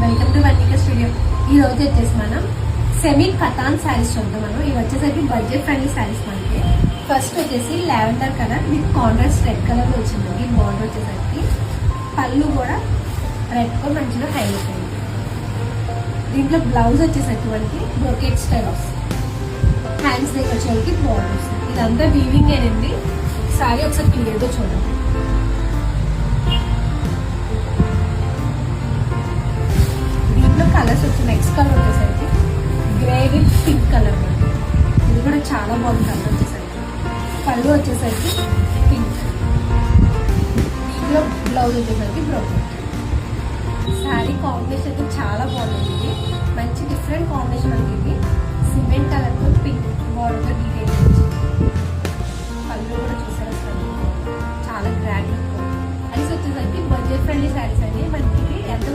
Welcome to Varnika studio. ఈ రోజు వచ్చేసి మనం సెమీ కటాన్ శారీస్ చూద్దాం. మనం ఇవి వచ్చేసరికి బడ్జెట్ ఫ్రెండ్లీ శారీస్ మనకి. ఫస్ట్ వచ్చేసి lavender colour with contrast red colour లో వచ్చింది. బార్డర్ వచ్చేసరికి పళ్ళు కూడా రెడ్ తో మంచిగా హైలైట్ అయింది. దీంట్లో బ్లౌజ్ వచ్చేసరికి మనకి బ్రోకెట్ స్టైల్ వస్తుంది. హ్యాండ్స్ దగ్గర వచ్చేసరికి బార్డర్ వస్తుంది. ఇదంతా వీవింగ్ అయింది. శారీ ఒకసారి క్లియర్గా చూడండి. కలర్స్ వచ్చి నెక్స్ట్ కలర్ వచ్చేసరికి గ్రే విత్ పింక్ కలర్. ఇది కూడా చాలా బాగుంది కలర్ వచ్చేసరికి. పళ్ళు వచ్చేసరికి పింక్. దీంట్లో బ్లౌజ్ వచ్చేసరికి బ్రోకెట్. శారీ కాంబినేషన్ అయితే చాలా బాగుంది. మంచి డిఫరెంట్ కాంబినేషన్ మనకి. ఇది సిమెంట్ కలర్ తో పింక్ బార్డర్ డీటెయిల్ వచ్చింది. పళ్ళు కూడా చూసారు చాలా గ్రాండ్. అది వచ్చేసరికి బడ్జెట్ ఫ్రెండ్లీ శారీస్ అని మనకి ఎంత